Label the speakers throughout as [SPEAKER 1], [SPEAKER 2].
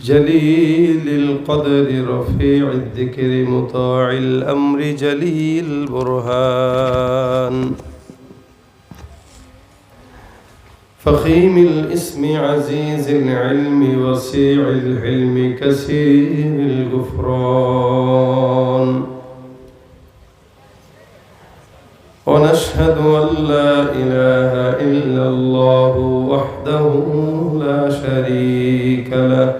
[SPEAKER 1] جليل القدر رفيع الذكر مطاع الأمر جليل البرهان فخيم الاسم عزيز العلم وسيع الحلم كثير الغفران ونشهد أن لا إله إلا الله وحده لا شريك له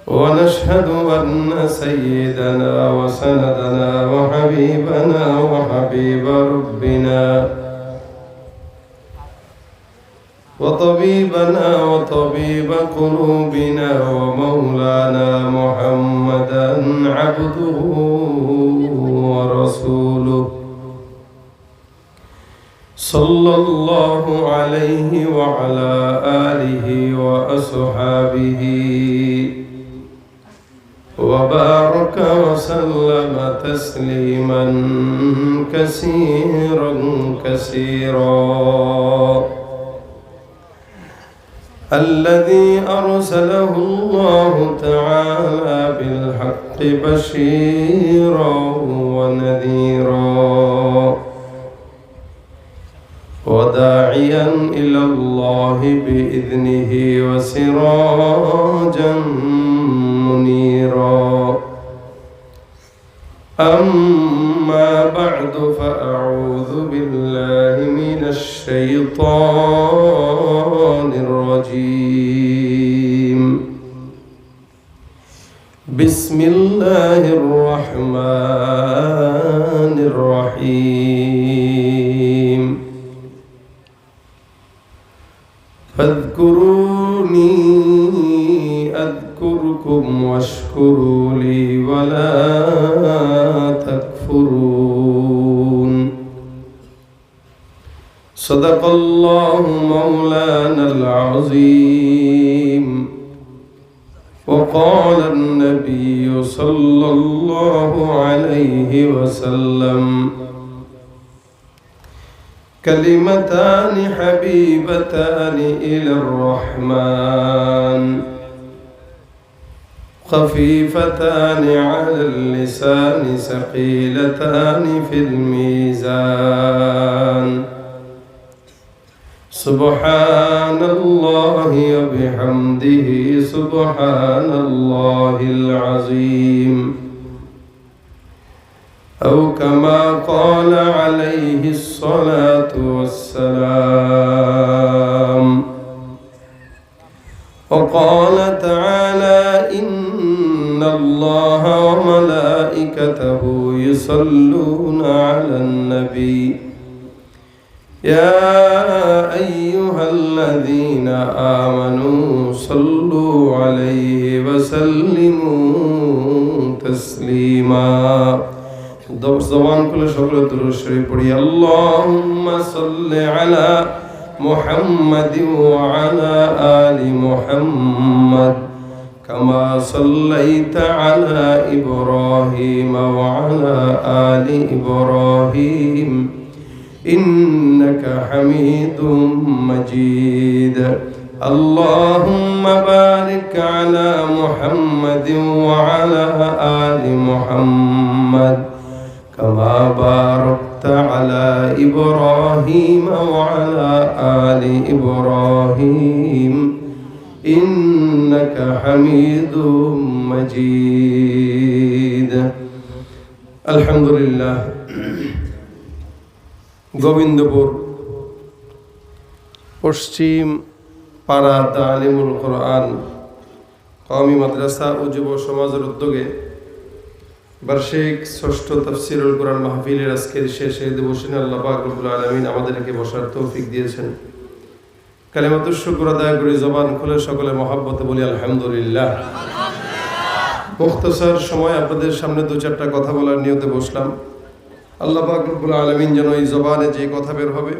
[SPEAKER 1] ونشهد أن سيدنا وسندنا وحبيبنا وحبيب ربنا وطبيبنا وطبيب قلوبنا ومولانا محمدا عبده ورسوله صلى الله عليه وعلى آله وأصحابه وبارك وسلم تسليما كثيرا كثيرا الذي أرسله الله تعالى بالحق بشيرا ونذيرا وداعيا إلى الله بإذنه وسراجا منيرا أما بعد فأعوذ بالله من الشيطان الرجيم بسم الله الرحمن الرحيم فاذكروني أذكركم واشكروا لي ولا تكفرون صدق الله مولانا العظيم وقال النبي صلى الله عليه وسلم كلمتان حبيبتان إلى الرحمن خفيفتان على اللسان ثقيلتان في الميزان سبحان الله وبحمده سبحان الله العظيم أو كما قال عليه الصلاة والسلام وقال تعالى إن الله وملائكته يصلون على النبي يا أيها الذين آمنوا صلوا عليه وسلموا تسليما زبان كل شغل درشري پڑھی اللهم صل على محمد وعلى آل محمد كما صليت على إبراهيم وعلى آل إبراهيم إنك حميد مجيد اللهم بارك على محمد وعلى آل محمد كما باركت على إبراهيم وعلى آل إبراهيم إنك حميد مجيد الحمد لله গোবিন্দপুর পশ্চিম পাড়া তালিমুল কোরআন কওমি মাদ্রাসা ও যুব সমাজের উদ্যোগে বার্ষিক ষষ্ঠ তাফসীরুল কোরআন মাহফিলের আজকের শেষে দিবসে আল্লাহ পাক রব্বুল আলামিন আমাদেরকে বসার তৌফিক দিয়েছেন। কালিমাতুশ শুকর আদায় করে জবান খুলে সকলে মহব্বতে বলি আলহামদুলিল্লাহ। মুখতাসার সময় আপনাদের সামনে দু চারটা কথা বলার নিয়তে বসলাম। আল্লাহ পাক রব্বুল আলামিন যেন এই জবানে যে কথা বের হবে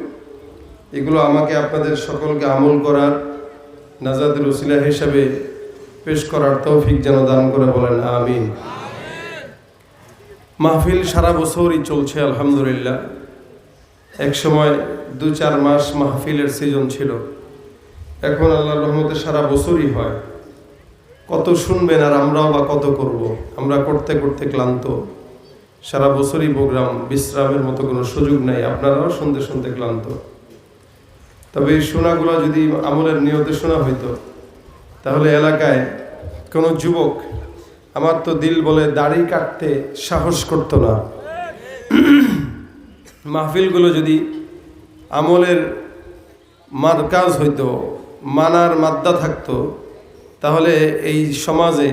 [SPEAKER 1] এগুলো আমাকে আপনাদের সকলকে আমল করার নাজাতের ওসিলা হিসাবে পেশ করার তৌফিক যেন দান করে বলেন আমিন। মাহফিল সারা বছরই চলছে আলহামদুলিল্লাহ। এক সময় 2-4 মাস মাহফিলের সিজন ছিল, এখন আল্লাহর রহমতে সারা বছরই হয়। কত শুনবেন আর আমরাও বা কত করব, আমরা করতে করতে ক্লান্ত। সারা বছরই প্রোগ্রাম, বিশ্রামের মতো কোনো সুযোগ নাই, আপনারাও শুনতে শুনতে ক্লান্ত। তবে এই শোনাগুলো যদি আমলের নিয়তে শোনা হইতো, তাহলে এলাকায় কোনো যুবক, আমার তো দিল বলে, দাড়ি কাটতে সাহস করতো না। মাহফিলগুলো যদি আমলের মারকাজ হইতো, মানার মাদ্দা থাকতো, তাহলে এই সমাজে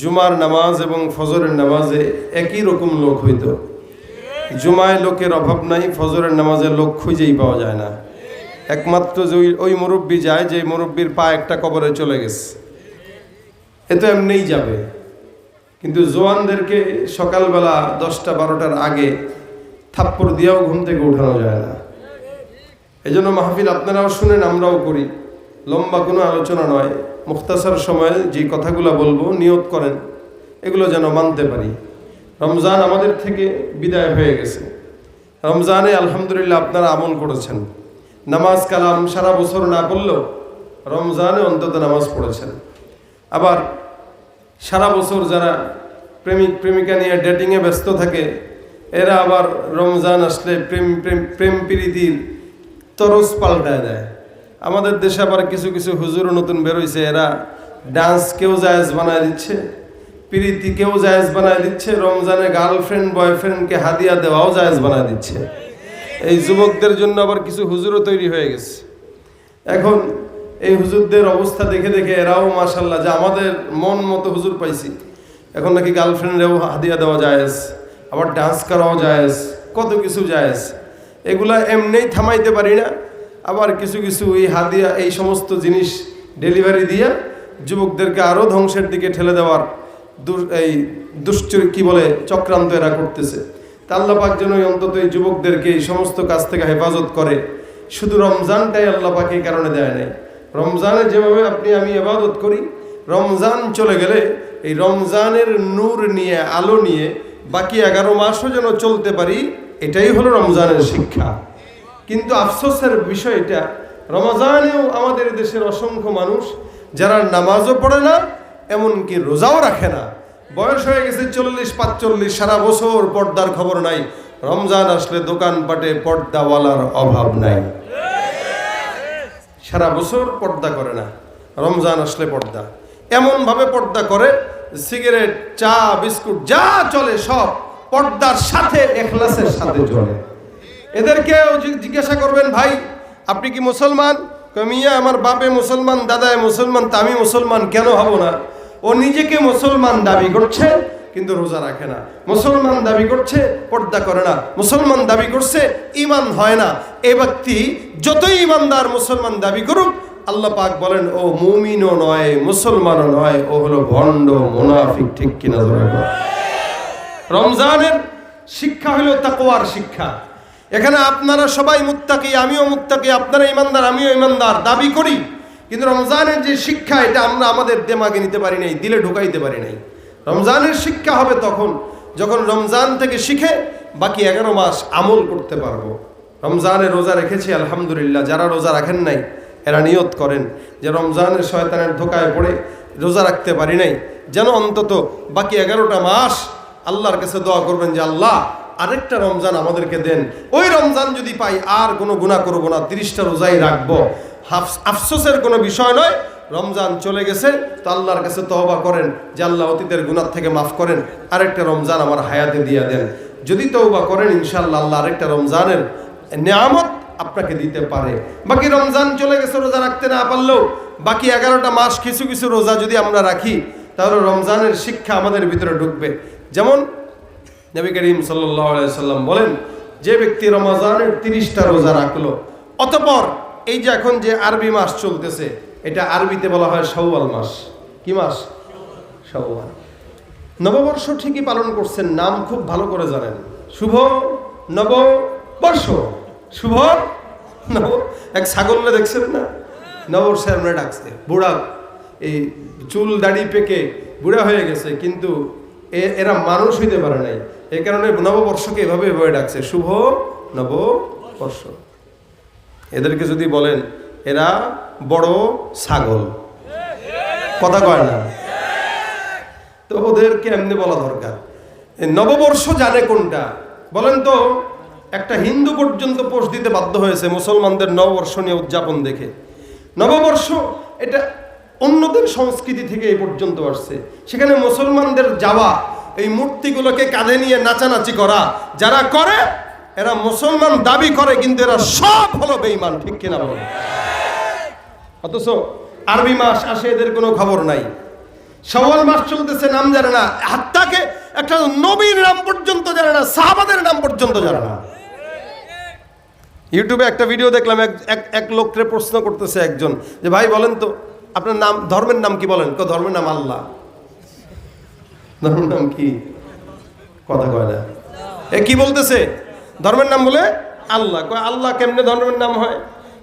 [SPEAKER 1] জুমার নামাজ এবং ফজরের নামাজে একই রকম লোক হইতো। জুমায় লোকের অভাব নাই, ফজরের নামাজে লোক খুঁজেই পাওয়া যায় না। একমাত্র যে ওই মুরব্বী যায়, যে মুরব্বীর পা একটা কবরে চলে গেছে, এ তো এমনিই যাবে। কিন্তু জোয়ানদেরকে সকালবেলা 10টা-12টার আগে থাপ্পড় দিয়েও ঘুম থেকে উঠানো যায় না। এই জন্য মাহফিল আপনারাও শুনেন, আমরাও করি। লম্বা কোনো আলোচনা নয়, মুখতাসার সময়ে যে কথাগুলো বলবো নিয়ত করেন এগুলো যেন মানতে পারি। রমজান আমাদের থেকে বিদায় হয়ে গেছে। রমজানে আলহামদুলিল্লাহ আপনারা আমল করেছেন, নামাজ কালাম সারা বছর না পড়লেও রমজানে অন্তত নামাজ পড়েছেন। আবার সারা বছর যারা প্রেমিক প্রেমিকা নিয়ে ডেটিংয়ে ব্যস্ত থাকে, এরা আবার রমজান আসলে প্রেম প্রীতির তরজ পাল্টায় দেয়। আমাদের দেশে আবার কিছু কিছু হুজুর নতুন বেরোইছে, এরা ডান্স কেউ জায়েজ বানায় দিচ্ছে, প্রীতি কেউ জায়েজ বানায় দিচ্ছে, রমজানে গার্লফ্রেন্ড বয়ফ্রেন্ডকে হাদিয়া দেওয়াও জায়েজ বানায় দিচ্ছে। এই যুবকদের জন্য আবার কিছু হুজুরও তৈরি হয়ে গেছে। এখন এই হুজুরদের অবস্থা দেখে দেখে এরাও মাশাল্লাহ, যে আমাদের মন মতো হুজুর পাইছি, এখন নাকি গার্লফ্রেন্ডেও হাদিয়া দেওয়া জায়েজ, আবার ডান্স করাও জায়েজ, কত কিছু জায়েজ। এগুলা এমনিই থামাইতে পারি না। আবার কিছু কিছু এই হাদিয়া, এই সমস্ত জিনিস ডেলিভারি দিয়ে যুবকদেরকে আরও ধ্বংসের দিকে ঠেলে দেওয়ার এই কি বলে চক্রান্ত এরা করতেছে। তা আল্লাহ পাক যেন অন্তত এই যুবকদেরকে এই সমস্ত কাজ থেকে হেফাজত করে। শুধু রমজানটাই আল্লাহ পাক এই কারণে দেয় নাই। রমজানে যেভাবে আপনি আমি ইবাদত করি, রমজান চলে গেলে এই রমজানের নূর নিয়ে, আলো নিয়ে বাকি 11 মাসও যেন চলতে পারি, এটাই হলো রমজানের শিক্ষা। কিন্তু আফসোসের বিষয় এটা, রমজানেও আমাদের দেশের অসংখ্য মানুষ যারা নামাজও পড়ে না, এমনকি রোজাও রাখে না, বয়স হয়ে গেছে 40-45, সারা বছর পর্দার খবর নাই। রমজান আসলে দোকানপাটে পর্দাওয়ালার অভাব নাই, সারা বছর পর্দা করে না, রমজান আসলে পর্দা। এমনভাবে পর্দা করে, সিগারেট, চা, বিস্কুট যা চলে সব পর্দার সাথে, ইখলাসের সাথে চলে। এদেরকেও জিজ্ঞাসা করবেন, ভাই আপনি কি মুসলমান? মিয়া আমার বাপে মুসলমান, দাদায় মুসলমান, তা আমি মুসলমান কেন হব না? ও নিজেকে মুসলমান দাবি করছে কিন্তু রোজা রাখে না, মুসলমান দাবি করছে পর্দা করে না, মুসলমান দাবি করছে ঈমান হয় না। এই ব্যক্তি যতই ঈমানদার মুসলমান দাবি করুক, আল্লাহ পাক বলেন ও মুমিনও নয়, মুসলমানও নয়, ও হলো ভণ্ড মুনাফিক। ঠিক কিনা? রমজানের শিক্ষা হলো তাকওয়ার শিক্ষা। এখানে আপনারা সবাই মুত্তাকি, আমিও মুত্তাকি, আপনারা ঈমানদার, আমিও ঈমানদার দাবি করি, কিন্তু রমজানের যে শিক্ষা, এটা আমরা আমাদের দিমাগে নিতে পারি নাই, দিলে ঢুকাইতে পারি নাই। রমজানের শিক্ষা হবে তখন যখন রমজান থেকে শিখে বাকি 11 মাস আমল করতে পারবো। রমজানে রোজা রেখেছি আলহামদুলিল্লাহ, যারা রোজা রাখেন নাই এরা নিয়ত করেন যে রমজানের শয়তানের ধোকায় পড়ে রোজা রাখতে পারি নাই, যেন অন্তত বাকি 11টা মাস আল্লাহর কাছে দোয়া করবেন যে আল্লাহ আরেকটা রমজান আমাদেরকে দেন। ওই রমজান যদি পাই আর কোনো গুনাহ করবো না, 30টা রোজাই রাখবো। আফসোসের কোনো বিষয় নয়, রমজান চলে গেছে তো আল্লাহর কাছে তওবা করেন যে আল্লাহ অতীতের গুনাহ থেকে মাফ করেন, আরেকটা রমজান আমার হায়াতে দিয়ে দেন। যদি তওবা করেন ইনশাআল্লাহ আল্লাহ আরেকটা রমজানের নিয়ামত আপনাকে দিতে পারে। বাকি রমজান চলে গেছে, রোজা রাখতে না পারলেও বাকি 11টা মাস কিছু কিছু রোজা যদি আমরা রাখি, তাহলে রমজানের শিক্ষা আমাদের ভিতরে ঢুকবে। যেমন নবী করিম সাল্লাল্লাহু আলাইহি সাল্লাম বলেন, যে ব্যক্তি রমজানের 30টা রোজা রাখলো, অতঃপর এই যে এখন যে আরবি মাস চলতেছে, এটা আরবিতে বলা হয় শাওয়াল মাস। কি মাস? শাওয়াল। নববর্ষ ঠিকই পালন করছেন, নাম খুব ভালো করে জানেন, শুভ নববর্ষ, শুভ নব। এক ছাগলরে দেখছেন না, নববর্ষে আমরা ডাকছে, বুড়া, এই চুল দাড়ি পেকে বুড়া হয়ে গেছে, কিন্তু এরা মানুষ হইতে পারে নাই, এই কারণে নববর্ষকে এভাবে ডাকছে শুভ নববর্ষ। বর্ষ। এদেরকে যদি বলেন এরা বড় ছাগল, কথা কয় না, তো ওদেরকে এমনি বলা দরকার। নববর্ষ জানে কোনটা বলেন তো? একটা হিন্দু পর্যন্ত পোস্ট দিতে বাধ্য হয়েছে মুসলমানদের নববর্ষ নিয়ে উদযাপন দেখে। নববর্ষ এটা অন্যদের সংস্কৃতি থেকে এই পর্যন্ত আসছে। সেখানে মুসলমানদের যাওয়া, এই মূর্তিগুলোকে কাঁধে নিয়ে নাচানাচি করা, যারা করে এরা মুসলমান দাবি করে, কিন্তু এরা সব হলো বেঈমান, ঠিক কিনা বলেন? অথচ আরবি মাস আসে এদের কোনো খবর নাই, শাওয়াল মাস চলতেছে নাম জানে না, হাত্তাকে একটা নবীর নাম পর্যন্ত জানে না, সাহাবাদের নাম পর্যন্ত জানে না। ইউটিউবে একটা ভিডিও দেখলাম, এক লোককে প্রশ্ন করতেছে একজন যে ভাই বলেন তো আপনার নাম, ধর্মের নাম কি বলেন? ধর্মের নাম আল্লাহ। ধর্মের নাম কি? কথা কয় না। এ কি বলতেছে? ধর্মের নাম বলে আল্লাহ। কয় আল্লাহ কেমনে ধর্মের নাম হয়?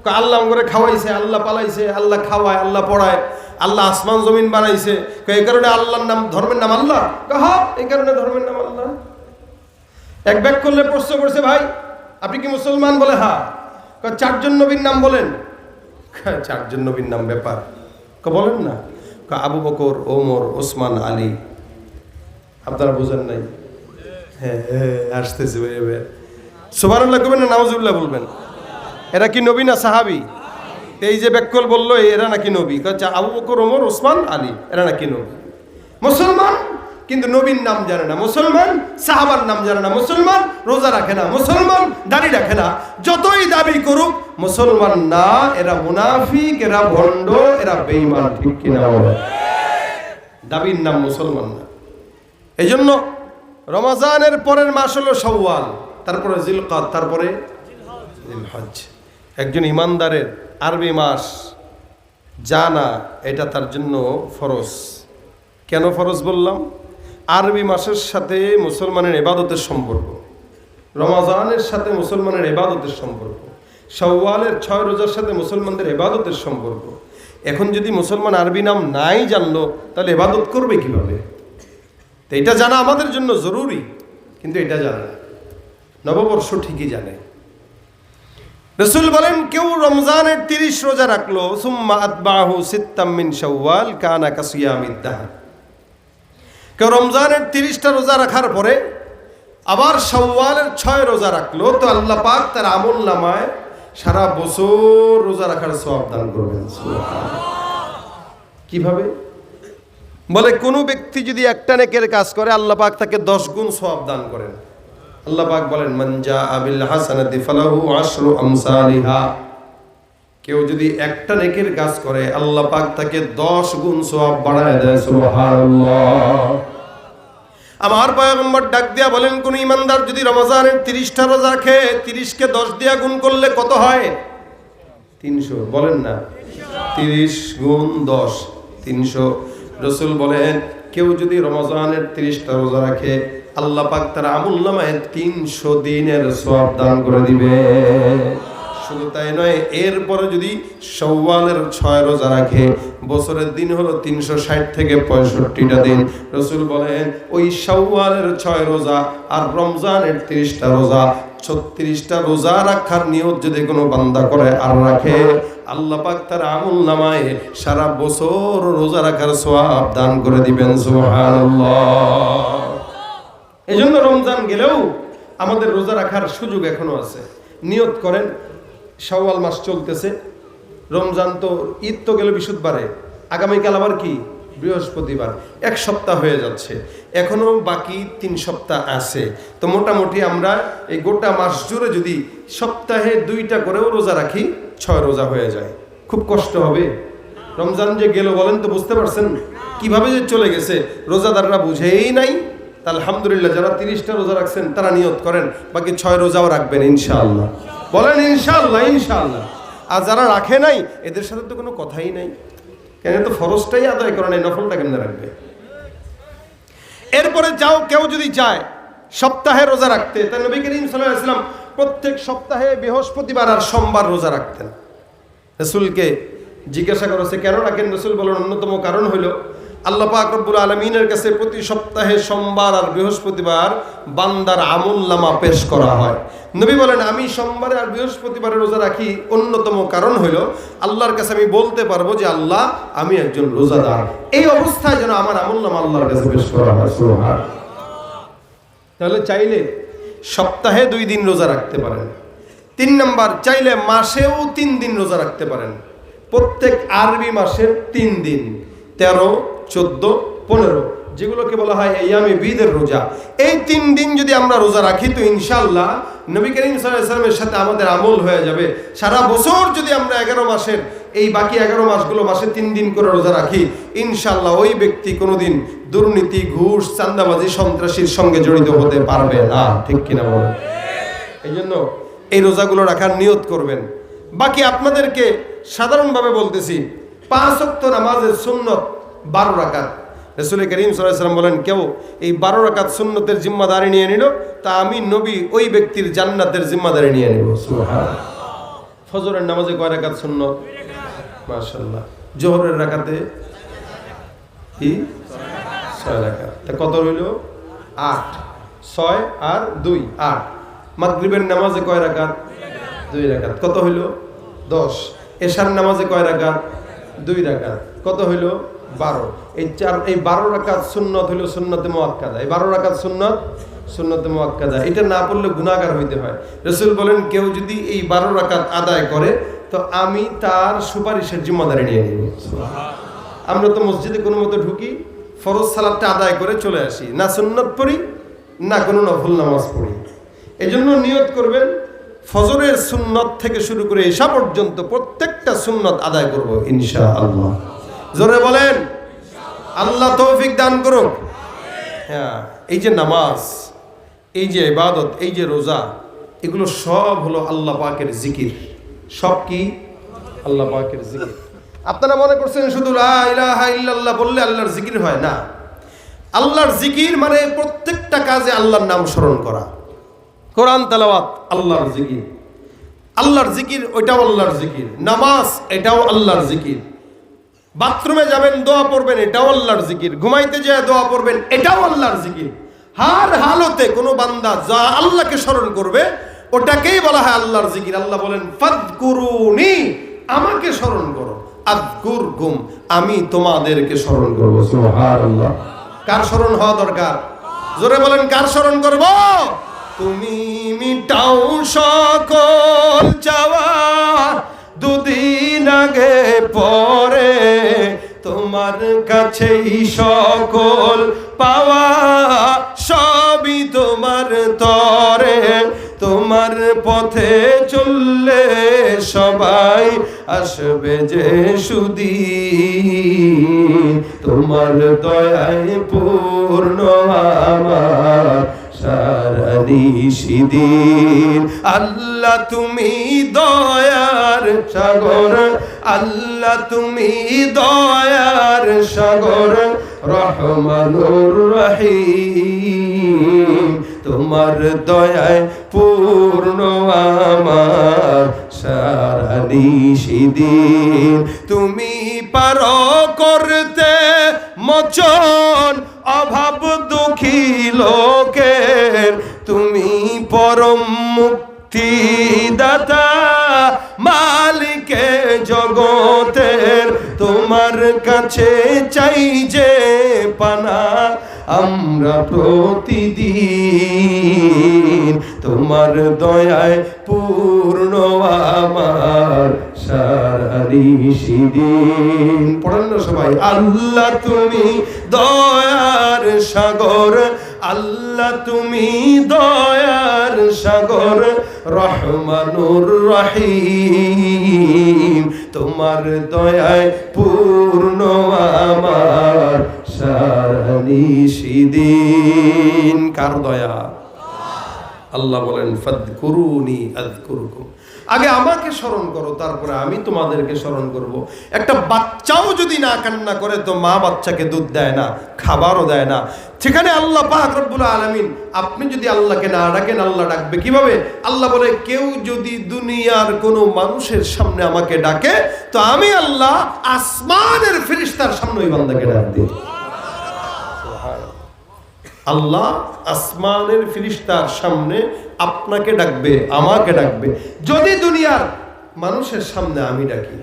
[SPEAKER 1] কয় আল্লাহ করে খাওয়াইছে, আল্লাহ পালাইছে, আল্লাহ খাওয়ায়, আল্লাহ পড়ায়, আল্লাহ আসমান জমিন বানাইছে, এই কারণে আল্লাহর নাম, ধর্মের নাম আল্লাহ। হ্যাঁ, এই কারণে ধর্মের নাম আল্লাহ। এক ব্যাক করলে প্রশ্ন করছে ভাই আপনি কি মুসলমান? বলে হ্যাঁ। চারজন নবীর নাম বলেন। চারজন নবীর নাম ব্যাপার, বলেন না। আবু বকর, ওমর, ওসমান, আলী। আপনারা বুঝেন নাই? হ্যাঁ আসতেছে সুবহানাল্লাহ করবেন না নাউজুবিল্লাহ বলবেন? এরা কি নবী না সাহাবী? এই যে ব্যাকল বললো এরা নাকি নবী। আবু বকর, ওমর, ওসমান, আলী এরা নাকি নবী। মুসলমান কিন্তু নবীর নাম জানে না, মুসলমান সাহাবার নাম জানে না, মুসলমান রোজা রাখে না, মুসলমান দাড়ি রাখে না, যতই দাবি করুক মুসলমান না, এরা মুনাফিক, এরা ভণ্ড, এরা বেঈমান, ঠিক কিনা বলেন? দাবির নাম মুসলমান না। এই জন্য রমজানের পরের মাস হলো শাওয়াল, তারপরে জিলকাদ, তারপরে জিলহজ। একজন ইমানদারের আরবি মাস জানা এটা তার জন্য ফরজ। কেন ফরজ বললাম? আরবি মাসের সাথে মুসলমানের ইবাদতের সম্পর্ক, রমজানের সাথে মুসলমানের ইবাদতের সম্পর্ক, শাওয়ালের 6 রোজার সাথে মুসলমানদের ইবাদতের সম্পর্ক। এখন যদি মুসলমান আরবি নাম নাই জানলো তাহলে ইবাদত করবে কিভাবে? তো এটা জানা আমাদের জন্য জরুরি, কিন্তু এটা জানে না। নববর্ষ ঠিকই জানে। রাসূল বলেন কেউ রমজানের 30 রোজা রাখলো, সুম্মা আতবাহু সিত্তাম মিন শাওয়াল কানা কাসিয়ামিদ দাহর। কেউ রমজানের 30টা রোজা রাখার পরে আবার শাওয়ালের 6 রোজা রাখলো, তো আল্লাহ পাক তার আমলনামায় সারা বছর রোজা রাখার সওয়াব দান করবেন। কিভাবে? বলে কোন ব্যক্তি যদি একটা নেকের কাজ করে আল্লাহ পাক তাকে 10 গুণ সওয়াব দান করেন। আল্লাহ পাক বলেন মান জাআ বিল হাসানাতি ফালাহু আশরু আমসালিহা। কেউ যদি একটা নেকের কাজ করে আল্লাহ পাক তাকে 10 গুণ সওয়াব বাড়ায় দেয়। সুবহানাল্লাহ। আমার পয়গম্বর ডাক দিয়া বলেন কোন ইমানদার যদি রমজানের 30টা রোজা রাখে, 30 কে 10 দিয়া গুণ করলে কত হয়? 300। বলেন না 30 গুণ 10 300। রাসূল বলেন কেউ যদি রমজানের 30টা রোজা রাখে আল্লাহ পাক তার আমলনামায় 300 দিনের সওয়াব দান করে দিবে। শুধু তাই নয়, এরপরে যদি শাওয়ালের 6 রোজা রাখে, বছরের দিন হলো 360 থেকে 65টা দিন। রাসূল বলেন ওই শাওয়ালের 6 রোজা আর রমজানের 30টা রোজা, 36টা রোজা রাখার নিয়ত যদি কোনো বান্দা করে আর রাখে, আল্লাহ পাক তার আমলনামায় সারা বছর রোজা রাখার সওয়াব দান করে দিবেন। সুবহানাল্লাহ। এজন্য রমজান গেলেও আমাদের রোজা রাখার সুযোগ এখনো আছে। নিয়ত করেন শাওয়াল মাস চলতেছে, রমজান তো ঈদ তো গেল বৃহস্পতিবারে, আগামীকাল আবার কি বৃহস্পতিবার, 1 সপ্তাহ হয়ে যাচ্ছে, এখনো বাকি 3 সপ্তাহ আছে। তো মোটামুটি আমরা এই গোটা মাস জুড়ে যদি সপ্তাহে 2টা করেও রোজা রাখি 6 রোজা হয়ে যায়। খুব কষ্ট হবে। রমজান যে গেল বলেন তো, বুঝতে পারছেন কিভাবে যে চলে গেছে, রোজাদাররা বুঝেই নাই। তা আলহামদুলিল্লাহ যারা 30টা রোজা রাখছেন তারা নিয়ত করেন বাকি 6 রোজাও রাখবেন ইনশাআল্লাহ। বলেন ইনশাআল্লাহ। ইনশাআল্লাহ। আর যারা রাখে নাই এদের সাথে তো কোনো কথাই নাই, কেন তো ফরজটাই আদায় করে নাই, নফলটা কেমনে রাখবে? এরপরে কেউ যদি চায় সপ্তাহে রোজা রাখতে, তাই নবী করিম সাল্লাল্লাহু আলাইহি ওয়াসাল্লাম প্রত্যেক সপ্তাহে বৃহস্পতিবার আর সোমবার রোজা রাখতেন। রাসূলকে জিজ্ঞাসা করেছে কেন রাখেন? রাসূল বলেন অন্যতম কারণ হলো আল্লাহ পাক রব্বুল আলামিনের কাছে প্রতি সপ্তাহে সোমবার আর বৃহস্পতিবার বান্দার আমলনামা পেশ করা হয়। নবী বলেন, আমি সোমবারে আর বৃহস্পতিবারে রোজা রাখি অন্যতম কারণ হলো আল্লাহর কাছে আমি বলতে পারবো যে আল্লাহ আমি একজন রোজাদার। এই অবস্থায় যেন আমার আমলনামা আল্লাহর কাছে পেশ করা হয়। সুবহানাল্লাহ। তাহলে চাইলে সপ্তাহে 2 দিন রোজা রাখতে পারেন। 3 নাম্বার, চাইলে মাসেও 3 দিন রোজা রাখতে পারেন। প্রত্যেক আরবি মাসের 3 দিন, 13, 14, 15, যেগুলোকে বলা হয় আইয়ামে বীদের রোজা। এই 3 দিন যদি আমরা রোজা রাখি তো ইনশাআল্লাহ নবী করিম সাল্লাল্লাহু আলাইহি ওয়াসাল্লামের সাথে আমাদের আমল হয়ে যাবে। সারা বছর যদি আমরা 11 মাসের এই বাকি 11 মাসগুলো মাসে 3 দিন করে রোজা রাখি, ইনশাআল্লাহ ওই ব্যক্তি কোনোদিন দুর্নীতি, ঘুষ, চাঁদাবাজি, সন্ত্রাসীর সঙ্গে জড়িত হতে পারবে না। ঠিক কিনা বলেন? এই জন্য এই রোজাগুলো রাখার নিয়ত করবেন। বাকি আপনাদেরকে সাধারণভাবে বলতেছি, 5 ওয়াক্ত নামাজের সুন্নত 12 রাকাত। রাসূল করিম সাল্লাল্লাহু আলাইহি ওয়াসাল্লাম বলেন, কেউ এই 12 রাকাত সুন্নতের জিম্মাদারি নিয়ে নিল, তা আমি নবী ওই ব্যক্তির জান্নাতের জিম্মাদারি নিয়ে নিব। সুবহানাল্লাহ। ফজরের নামাজে কয় রাকাত সুন্নত? মাশাআল্লাহ। জোহরের রাকাতে কি 6 রাকাত। তা কত হইল? 8। 6 আর 2 8। মাগরিবের নামাজে কয় রাকাত? 2 রাকাত। কত হইল? 10। এশার নামাজে কয় রাকাত? 2 রাকাত। কত হইল? 12। এই 12 রাকাত সুন্নত হইল সুন্নতে মুআক্কাদা। এই 12 রাকাত সুন্নতে মুআক্কাদা। এটা না পড়লে গুনাহগার হইতে হয়। রাসূল বলেন, কেউ যদি এই 12 রাকাত আদায় করে তো আমি তার সুপারিশের জিম্মাদারি নিয়ে নিব। আমরা তো মসজিদে কোনো মতো ঢুকি, ফরজ সালাতটা আদায় করে চলে আসি, না সুন্নত পড়ি না কোনো নফল নামাজ পড়ি। এজন্য নিয়ত করবেন, ফজরের সুন্নত থেকে শুরু করে এশা পর্যন্ত প্রত্যেকটা সুন্নত আদায় করব ইনশাআল্লাহ। জোরে বলেন আল্লাহ তৌফিক দান করুক। হ্যাঁ, এই যে নামাজ, এই যে ইবাদত, এই যে রোজা, এগুলো সব হলো আল্লাহ পাকের জিকির। সব কি? আল্লাহ পাকের জিকির। আপনারা মনে করছেন শুধু লা ইলাহা ইল্লাল্লাহ বললে আল্লাহর জিকির হয় না। আল্লাহর জিকির মানে প্রত্যেকটা কাজে আল্লাহর নাম স্মরণ করা। কোরআন তেলাওয়াত আল্লাহর জিকির, আল্লাহর জিকির ওইটাও আল্লাহর জিকির। নামাজ এটাও আল্লাহর জিকির। বাথরুমে যাবেন দোয়া পড়বেন, এটাও আল্লাহর জিকির। ঘুমাইতে যায় দোয়া পড়বেন, এটাও আল্লাহর জিকির। হার হালতে কোনো বান্দা যা আল্লাহকে স্মরণ করবে ওটাকেই বলা হয় আল্লাহর জিকির। আল্লাহ বলেন, ফাযকুরুনি, আমাকে স্মরণ করো, আযকুরকুম, আমি তোমাদেরকে স্মরণ করব। সুবহানাল্লাহ। কার স্মরণ হওয়া দরকার? জোরে বলেন, কার স্মরণ করব? তুমি মিটাও সকল চাওয়া, দুদিন আগে পরে তোমার কাছেই সকল পাওয়া, সবই তোমার তরে, তোমার পথে চললে সবাই আসবে যে সুদিন, তোমার দয়ায় পূর্ণ আমার সারা নিশিদিন। আল্লাহ তুমি দয়ার সাগর, আল্লাহ তুমি দয়ার সাগর, রহমানুর রহিম, তোমার দয়ায় পূর্ণ আমার সারা নিশিদিন। তুমি পারো করতে মোচন অভাব দুঃখী লোকের, তুমি পরম মুক্তিদাতা মালিকে জগতের, তোমার কাছে চাই যে পানা আমরা প্রতিদিন, তোমার দয়ায় পূর্ণ আমার সারা নিশিদিন। পড়েন না সবাই, আল্লাহ তুমি দয়ার সাগর, আল্লাহ তুমি দয়ার সাগর, রহমানুর রহিম, তোমার দয়ায় পূর্ণ আমার সারা নিশিদিন। কার দয়া? আল্লাহ বলেন, ফাযকুরুনি আযকুরকুম, আগে আমাকে স্মরণ করো, তারপরে আমি তোমাদেরকে স্মরণ করব। একটা বাচ্চাও যদি না কান্না করে তো মা বাচ্চাকে দুধ দেয় না, খাবারও দেয় না। সেখানে আল্লাহ পাক রব্বুল আলামিন, আপনি যদি আল্লাহকে না ডাকেন আল্লাহ ডাকবে কিভাবে? আল্লাহ বলে, কেউ যদি দুনিয়ার কোনো মানুষের সামনে আমাকে ডাকে তো আমি আল্লাহ আসমানের ফেরেশতার সামনে ওই বান্দাকে ডাক দিই। আল্লাহ আসমানের ফেরেশতার সামনে আপনাকে ডাকবে, আমাকে ডাকবে। যদি দুনিয়ার মানুষের সামনে আমি ডাকি,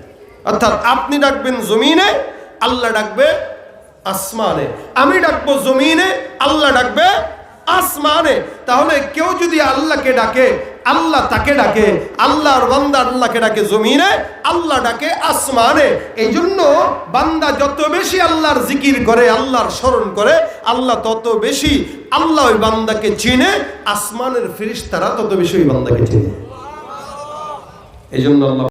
[SPEAKER 1] অর্থাৎ আপনি ডাকবেন জমিনে, আল্লাহ ডাকবে আসমানে, আমি ডাকবো জমিনে, আল্লাহ ডাকবে আসমানে। তাহলে কেউ যদি আল্লাহকে ডাকে, আল্লাহ তাকে ডাকে। আল্লাহর বান্দা আল্লাহকে ডাকে জমিনে, আল্লাহ ডাকে আসমানে। এই জন্য বান্দা যত বেশি আল্লাহর জিকির করে, আল্লাহর স্মরণ করে, আল্লাহ তত বেশি আল্লাহ ওই বান্দাকে চিনে, আসমানের ফেরেশতারা তত বেশি ওই বান্দাকে চিনে। এই জন্য আল্লাহ